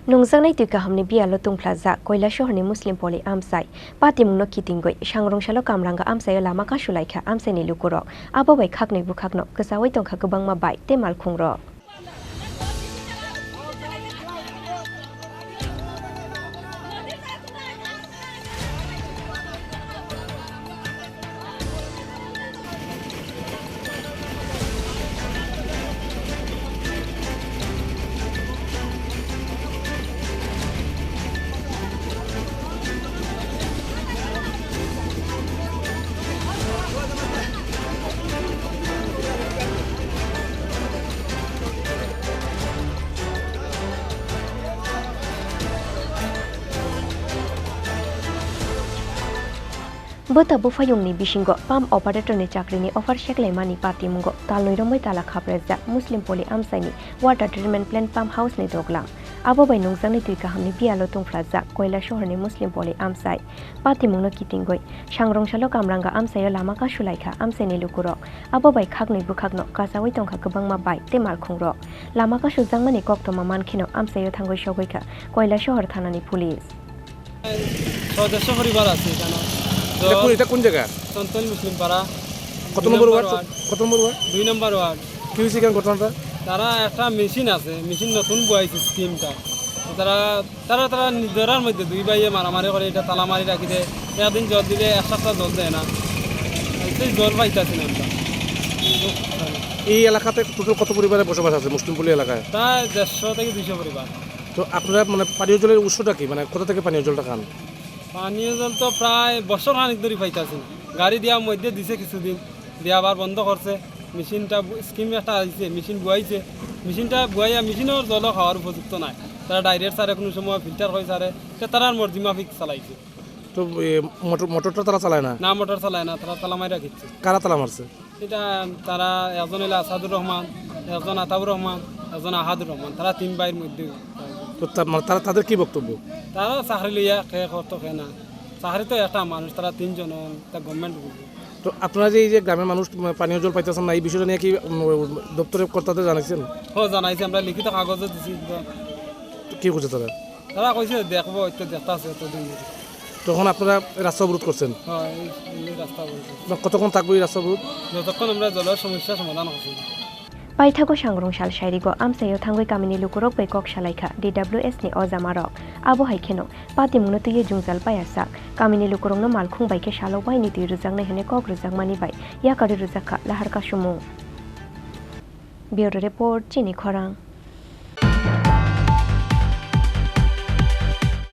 Nungzangnai tuika hamni bialo tungplaza koila shohorni muslim poli amsai patimungno kitingoi sangrong shalo kamranga amsai lama ka shulaikha amsai ni lukurok abo bai khaknai bukhakno kesawai tongkha gobangma bai te malkhungrok Bota bu fayungni bishingo pam operator ni chakri ni offer sheklai mani pati mungo talnoi romoi tala khapreza muslim poli amsai ni water treatment plant pump house ni doglang abo bai nungzangni tuika hamni bialo tungplaza koila shohor ni muslim poli amsai pati mungno kitingoi sangrong shalo kamranga amsai lama ka shulaikha amsai ni lukurok abo bai khaknai bukhakno kasawai tongkha gobangma bai te malkhungrok lama ka sujangmani koktoma mankhino amsai thangoi shogoikha koila shohor thana ni police সদস্য পরিবার আছে এখানে এটা কোন জায়গা সন্তল মুসলিম পাড়া কত নম্বর word কত নম্বর ওয়ার্ড 2 নম্বর ওয়ার্ড কি হইছে কেন ঘটনাটা তারা একটা মেশিন আছে মেশিন নতুন বয়াইছে স্কিমটা তারা নিজেরার মধ্যে দুই ভাইয়ে মারামারি করে এটা তালা মারি রাখি দেয় একদিন জল দিলে এক সপ্তাহ জল দেয় না সেই জল পাইতেছি না আমরা এই এলাকাতে টোটাল কত পরিবারে বসবাস আছে মুসলিমপল্লী এলাকায় প্রায় 150 থেকে 200 পরিবার তো আপনারা মানে পানীয় জলের উৎসটা কি মানে কোথা থেকে পানীয় জলটা খান পানীয় জল তো প্রায় বছর খানিক ধরে পাইতেছি না গাড়ি দেওয়ার মধ্যে দিছে কিছুদিন দিয়ে আবার বন্ধ করছে মেশিনটা স্কিম একটা আসছে মেশিন বুয়াইছে মেশিনটা বুয়াইয়া মেশিনের জল খাওয়ার উপযুক্ত নাই তারা ডাইরেক্ট সারে কোনো সময় ফিল্টার করে সারে তারা মর্জি মাফিক চালাইছে তো মোটরটা তারা চালায় না না মোটর চালায় না তারা তালা মারি রাখিচ্ছে কারা তালা মারছে এটা তারা একজন হলো আসাদুর রহমান একজন আতাউর রহমান একজন আহাদুর রহমান তারা 3 ভাইয়ের মধ্যে তো তারা তাদের কি বক্তব্য তারা চাকরি লইয়া খেয়ে করতো খেয়ে না চাকরি তো একটা মানুষ তারা 3 জন তা গভর্নমেন্ট তো আপনারা যে এই যে গ্রামের মানুষ পানীয় জল পাইতেছেন না এই বিষয়টা নিয়ে কি দপ্তরের কর্তাদের জানাইছেন জানাইছি আমরা লিখিত কাগজে দিছি কি করছে তারা কইছে দেখবো একটু দেখতে আছে এতদিন তখন আপনারা রাস্তা অবরোধ করছেন হয় এই রাস্তা অবরোধ কতক্ষণ থাকবে এই রাস্তা অবরোধ যতক্ষণ আমরা জলের সমস্যা সমাধান করছি Paithago sangrong shal shairigo amsayo thangoi kamini lukurok bai kok shalaikha DWS ni ojamarok abo haikheno pati mungno tuye jungjal payasak kamini lukurok no malkhung bai ke shalo bai ni ti rujang na hene kok rujang mani bai ya kari rujakha lahar ka shumung Bureau report Chini Khorang